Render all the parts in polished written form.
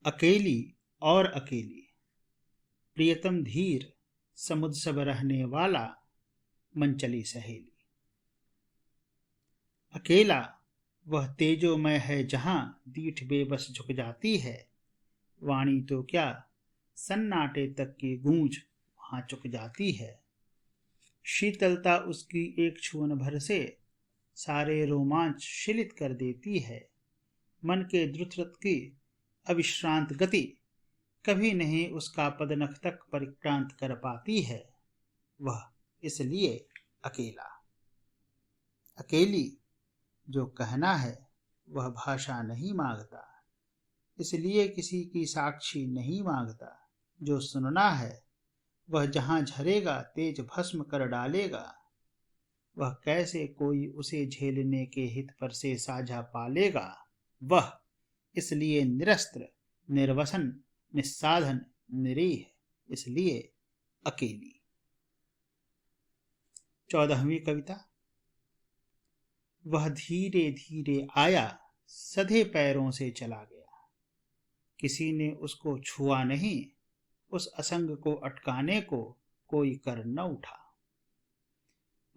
अकेली और अकेली, प्रियतम धीर, समुझ सब रहने वाला, मन चली सहेली। अकेला वह तेजोमय है जहां दीठ बेबस झुक जाती है, वाणी तो क्या सन्नाटे तक की गूंज वहां चुक जाती है। शीतलता उसकी एक छुअन भर से सारे रोमांच शिथिल कर देती है। मन के द्रुत की अविश्रांत गति कभी नहीं उसका पदनख तक परिक्रांत कर पाती है। वह इसलिए अकेला। अकेली जो कहना है वह भाषा नहीं मांगता, इसलिए किसी की साक्षी नहीं मांगता। जो सुनना है वह जहां झरेगा तेज भस्म कर डालेगा। वह कैसे कोई उसे झेलने के हित पर से साझा पालेगा। वह इसलिए निरस्त्र, निर्वसन, निस्साधन, निरीह, इसलिए अकेली। 14वीं कविता। वह धीरे धीरे आया, सधे पैरों से चला गया। किसी ने उसको छुआ नहीं, उस असंग को अटकाने को कोई कर न उठा।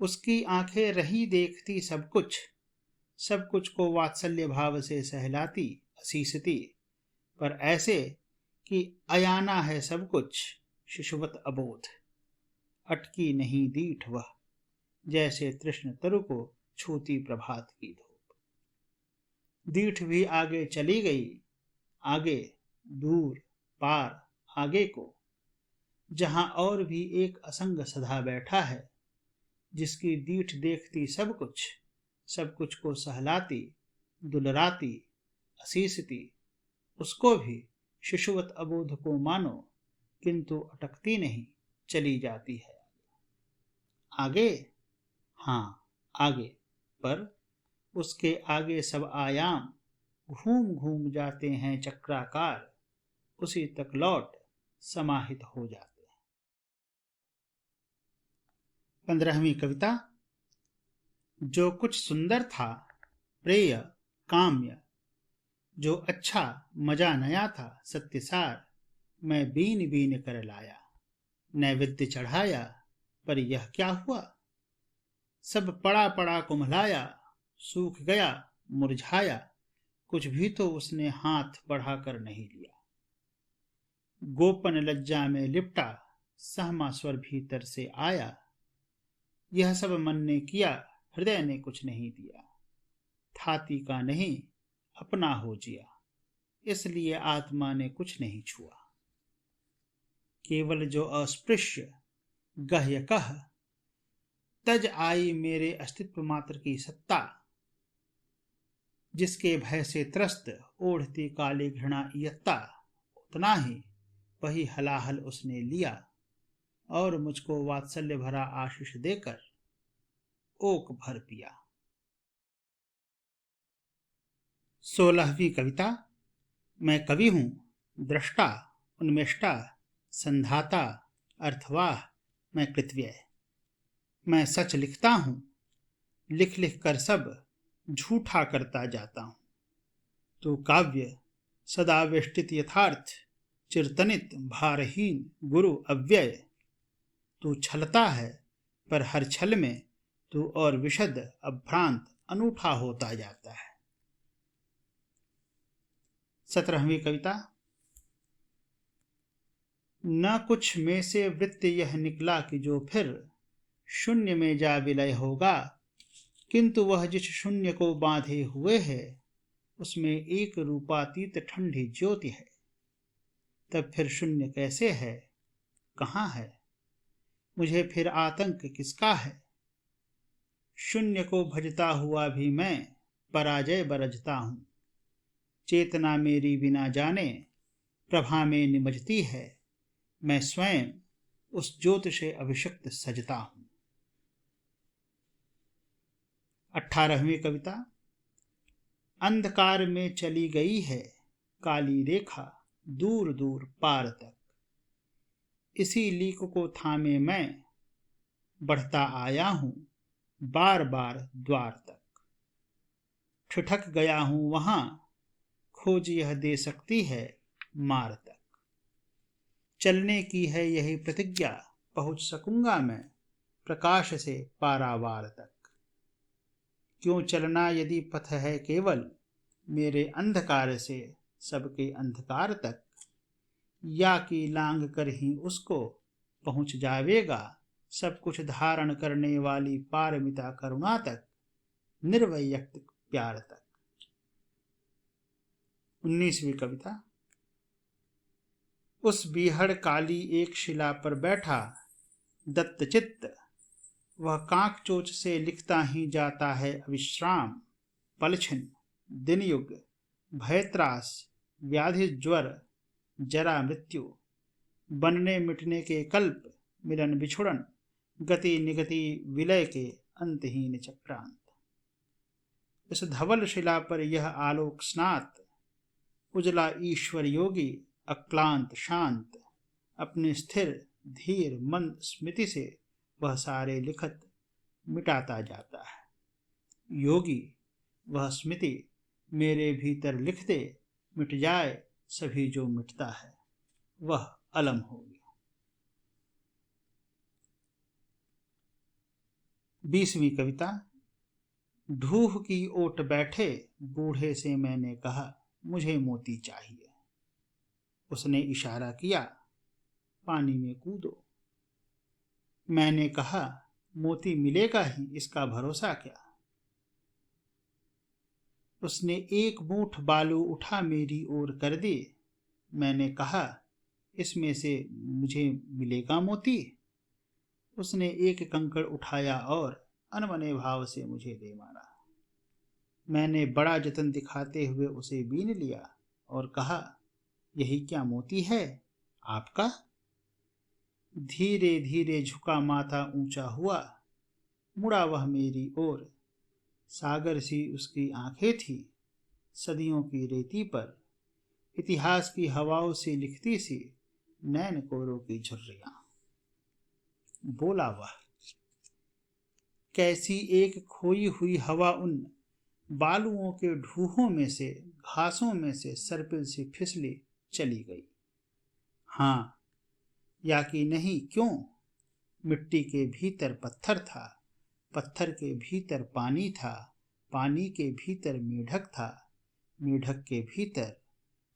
उसकी आंखें रही देखती सब कुछ को वात्सल्य भाव से सहलाती, असीसती, पर ऐसे कि अयाना है सब कुछ, शिशुवत अबोध। अटकी नहीं दीठ वह, जैसे तृष्ण तरु को छूती प्रभात की धूप। दीठ भी आगे चली गई, आगे, दूर, पार, आगे को, जहां और भी एक असंग सधा बैठा है, जिसकी दीठ देखती सब कुछ को सहलाती, दुलराती, असीसती, उसको भी शिशुवत अबोध को मानो, किंतु अटकती नहीं, चली जाती है। आगे, हाँ आगे, पर उसके आगे सब आयाम घूम घूम जाते हैं चक्राकार, उसी तक लौट समाहित हो जाते हैं। 15वीं कविता। जो कुछ सुंदर था, प्रेय, काम्य, जो अच्छा मजा नया था, सत्यसार, मैं बीन बीन कर लाया। नैवेद्य चढ़ाया, पर यह क्या हुआ, सब पड़ा पड़ा कुम्हलाया, सूख गया, मुरझाया, कुछ भी तो उसने हाथ बढ़ाकर नहीं लिया। गोपन लज्जा में लिपटा, सहमा स्वर भीतर से आया, यह सब मन ने किया, हृदय ने कुछ नहीं दिया। थाती का नहीं, अपना हो जिया, इसलिए आत्मा ने कुछ नहीं छुआ। केवल जो अस्पृश्य गह्य कह, तज आई मेरे अस्तित्व मात्र की सत्ता। जिसके भय से त्रस्त ओढ़ती काली घृणा इयत्ता, उतना ही वही हलाहल उसने लिया, और मुझको वात्सल्य भरा आशीष देकर ओक भर पिया। 16वीं कविता। मैं कवि हूं, दृष्टा, उन्मेष्टा, संधाता, अर्थवाह, मैं कृतव्य। मैं सच लिखता हूं, लिख लिख कर सब झूठा करता जाता हूं। तो काव्य सदा वेष्टित यथार्थ, चिरतनित भारहीन गुरु अव्यय। तू छलता है, पर हर छल में तू और विशद अभ्रांत अनूठा होता जाता है। 17वीं कविता। न कुछ में से वृत्ति यह निकला कि जो फिर शून्य में जा विलय होगा, किंतु वह जिस शून्य को बांधे हुए है, उसमें एक रूपातीत ठंडी ज्योति है। तब फिर शून्य कैसे है, कहाँ है, मुझे फिर आतंक किसका है। शून्य को भजता हुआ भी मैं पराजय बरजता हूं। चेतना मेरी बिना जाने प्रभा में निमजती है, मैं स्वयं उस ज्योति से अभिषिक्त सजता हूं। 18वीं कविता। अंधकार में चली गई है काली रेखा, दूर दूर पार तक। इसी लीक को थामे मैं बढ़ता आया हूं, बार बार द्वार तक। ठिठक गया हूं वहां, खोज यह दे सकती है मार तक। चलने की है यही प्रतिज्ञा, पहुंच सकूंगा मैं प्रकाश से पारावार तक। क्यों चलना यदि पथ है केवल, मेरे अंधकार से सबके अंधकार तक। या कि लांघ कर ही उसको पहुंच जावेगा, सब कुछ धारण करने वाली पारमिता करुणा तक, निर्वैयक्तिक प्यार तक। 19वीं कविता। उस बीहड़ काली एक शिला पर बैठा दत्तचित्त, वह कांक चोच से लिखता ही जाता है अविश्राम। पलछिन दिनयुग भयत्रास व्याधि ज्वर जरा मृत्यु, बनने मिटने के कल्प मिलन बिछुड़न, गति निगति विलय के अंतहीन चक्रांत। इस धवल शिला पर यह आलोक स्नात, उजला ईश्वर योगी अक्लांत शांत। अपने स्थिर धीर मंद स्मृति से वह सारे लिखत मिटाता जाता है। योगी वह स्मृति मेरे भीतर लिख दे, मिट जाए सभी जो मिटता है वह अलम हो गया। 20वीं कविता। ढूह की ओट बैठे बूढ़े से मैंने कहा, मुझे मोती चाहिए। उसने इशारा किया, पानी में कूदो। मैंने कहा, मोती मिलेगा ही, इसका भरोसा क्या। उसने एक मूठ बालू उठा मेरी ओर कर दी। मैंने कहा, इसमें से मुझे मिलेगा मोती। उसने एक कंकड़ उठाया और अनमने भाव से मुझे दे मारा। मैंने बड़ा जतन दिखाते हुए उसे बीन लिया और कहा, यही क्या मोती है आपका। धीरे धीरे झुका माथा ऊंचा हुआ, मुड़ा वह मेरी ओर। सागर सी उसकी आंखें थी, सदियों की रेती पर इतिहास की हवाओं से लिखती सी नैन कोरों की झुर्रियां। बोला वह, कैसी एक खोई हुई हवा उन बालुओं के ढूहों में से, घासों में से सर्पिल सी फिसली चली गई। हाँ या कि नहीं क्यों, मिट्टी के भीतर पत्थर था, पत्थर के भीतर पानी था, पानी के भीतर मेढक था, मेढक के भीतर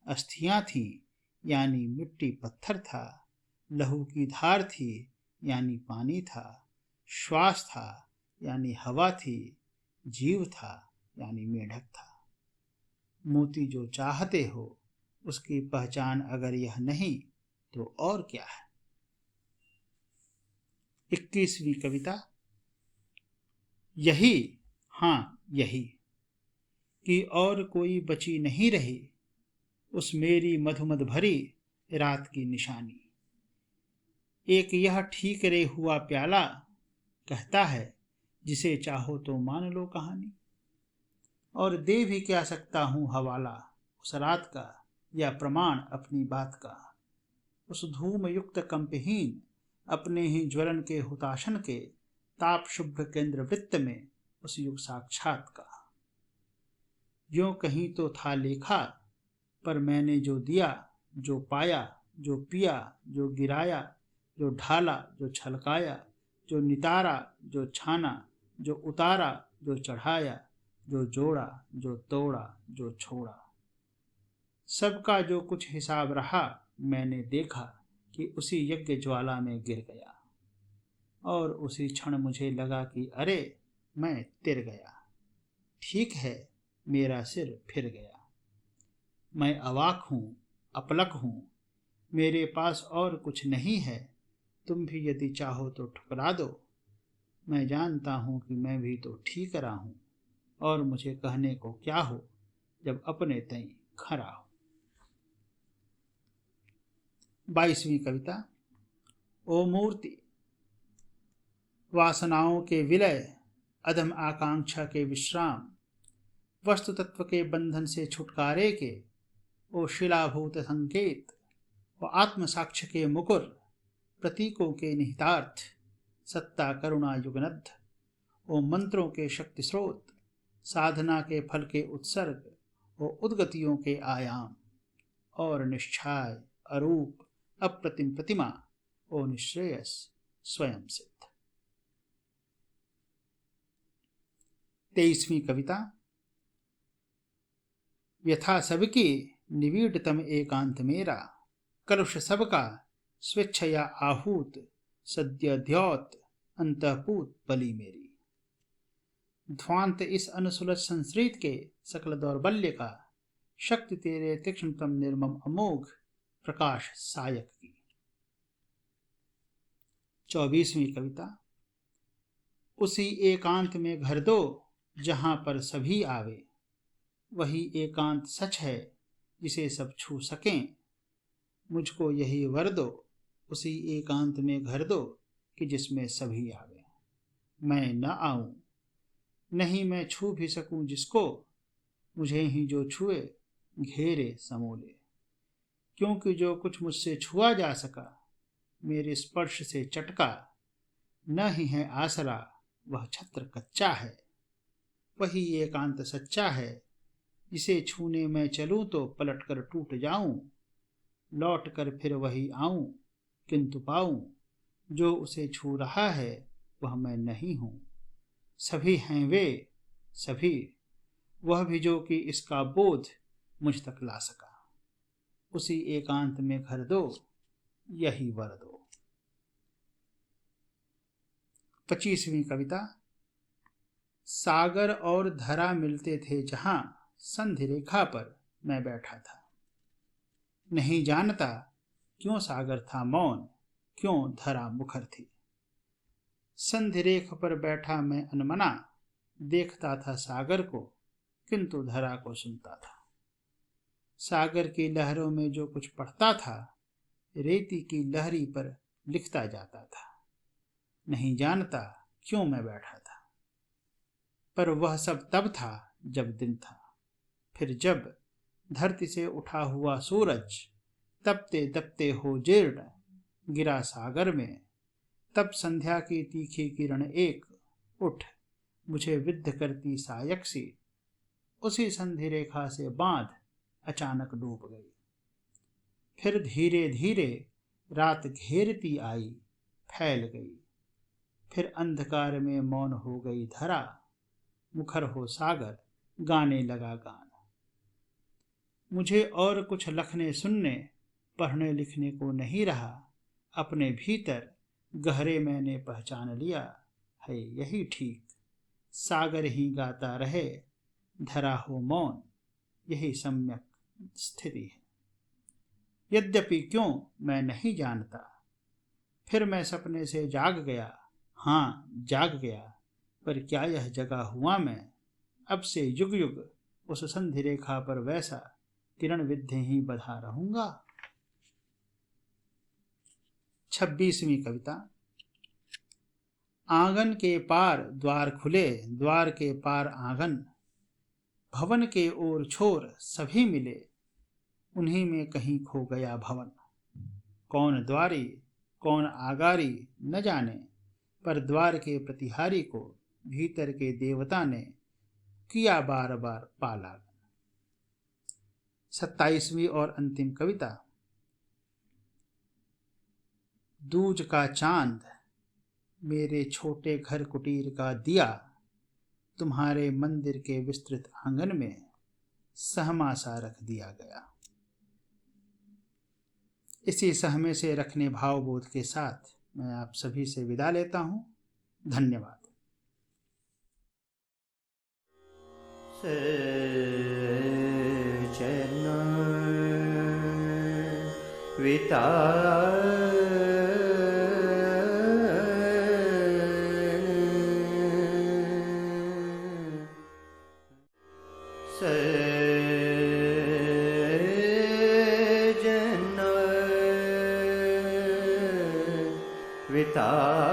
अस्थियां थीं, यानी मिट्टी पत्थर था, लहू की धार थी यानी पानी था, श्वास था यानी हवा थी, जीव था यानी मेढक था। मोती जो चाहते हो उसकी पहचान अगर यह नहीं तो और क्या है। 21वीं कविता। यही, हाँ यही, कि और कोई बची नहीं रही उस मेरी मधुमद भरी रात की निशानी। एक यह ठीक रे हुआ प्याला कहता है, जिसे चाहो तो मान लो कहानी। और दे भी क्या सकता हूँ हवाला उस रात का, या प्रमाण अपनी बात का। उस धूम युक्त कंपहीन अपने ही ज्वलन के हुताशन के, ताप शुभ्र केंद्र वृत्त में उस युग साक्षात का। यों कहीं तो था लेखा, पर मैंने जो दिया, जो पाया, जो पिया, जो गिराया, जो ढाला, जो छलकाया, जो नितारा, जो छाना, जो उतारा, जो चढ़ाया, जो जोड़ा, जो तोड़ा, जो छोड़ा, सबका जो कुछ हिसाब रहा, मैंने देखा कि उसी यज्ञ ज्वाला में गिर गया। और उसी क्षण मुझे लगा कि अरे मैं तिर गया, ठीक है मेरा सिर फिर गया। मैं अवाक हूँ, अपलक हूँ, मेरे पास और कुछ नहीं है, तुम भी यदि चाहो तो ठुकरा दो। मैं जानता हूँ कि मैं भी तो ठीक रहा हूँ, और मुझे कहने को क्या हो जब अपने तई खरा हो। 22वीं कविता। ओ मूर्ति, वासनाओं के विलय, अधम आकांक्षा के विश्राम, वस्तु तत्व के बंधन से छुटकारे के, ओ शिलाभूत संकेत, ओ आत्म साक्ष्य के मुकुर, प्रतीकों के निहितार्थ, सत्ता करुणा युगनद्ध, ओ मंत्रों के शक्ति स्रोत, साधना के फल के उत्सर्ग और उद्गतियों के आयाम, और निश्चय, अरूप, अप्रतिम प्रतिमा और निश्रेयस स्वयं सिद्ध। 23वीं कविता। व्यथा सबकी निविड़तम एकांत मेरा, कलुष सबका स्वेच्छया आहूत, सद्य द्योत अंतःपूत बलि मेरी। ध्वांत इस अनुसुलभ संस्कृत के सकल दौर्बल्य का, शक्ति तेरे तीक्ष्णतम निर्मम अमोघ प्रकाश सायक की। 24वीं कविता। उसी एकांत में घर दो जहां पर सभी आवे, वही एकांत सच है जिसे सब छू सकें। मुझको यही वर दो, उसी एकांत में घर दो कि जिसमें सभी आवे। मैं न आऊं, नहीं मैं छू भी सकूं जिसको, मुझे ही जो छुए घेरे समूले। क्योंकि जो कुछ मुझसे छुआ जा सका, मेरे स्पर्श से चटका, न ही है आसरा वह छत्र कच्चा है। वही एकांत सच्चा है, जिसे छूने मैं चलूं तो पलट कर टूट जाऊं। लौट कर फिर वही आऊं, किंतु पाऊं जो उसे छू रहा है वह मैं नहीं हूं। सभी हैं वे सभी, वह भी जो कि इसका बोध मुझ तक ला सका। उसी एकांत में घर दो, यही वर दो। 25वीं कविता। सागर और धरा मिलते थे जहां, संधि रेखा पर मैं बैठा था। नहीं जानता क्यों सागर था मौन, क्यों धरा मुखर थी। संधि रेख पर बैठा मैं अनमना, देखता था सागर को किंतु धरा को सुनता था। सागर की लहरों में जो कुछ पढ़ता था, रेती की लहरी पर लिखता जाता था। नहीं जानता क्यों मैं बैठा था, पर वह सब तब था जब दिन था। फिर जब धरती से उठा हुआ सूरज तपते तपते हो जीर्ण गिरा सागर में, तब संध्या की तीखी किरण एक उठ मुझे विद्ध करती सायक सी, उसी संधि रेखा से बांध अचानक डूब गई। फिर धीरे धीरे रात घेरती आई, फैल गई। फिर अंधकार में मौन हो गई धरा, मुखर हो सागर गाने लगा गान। मुझे और कुछ लिखने सुनने पढ़ने लिखने को नहीं रहा। अपने भीतर गहरे मैंने पहचान लिया है यही ठीक। सागर ही गाता रहे, धरा हो मौन, यही सम्यक स्थिति है। यद्यपि क्यों मैं नहीं जानता, फिर मैं सपने से जाग गया। हाँ जाग गया, पर क्या यह जगा हुआ मैं। अब से युग युग उस संधि रेखा पर वैसा किरण विद्य ही बधा रहूंगा। 26वीं कविता। आंगन के पार द्वार खुले, द्वार के पार आंगन, भवन के ओर छोर सभी मिले, उन्हीं में कहीं खो गया भवन। कौन द्वारी कौन आगारी न जाने, पर द्वार के प्रतिहारी को भीतर के देवता ने किया बार बार पाला। 27वीं और अंतिम कविता। दूज का चांद मेरे छोटे घर कुटीर का दिया, तुम्हारे मंदिर के विस्तृत आंगन में सहमा सा रख दिया गया। इसी सहमे से रखने भावबोध के साथ मैं आप सभी से विदा लेता हूं। धन्यवाद। विता विता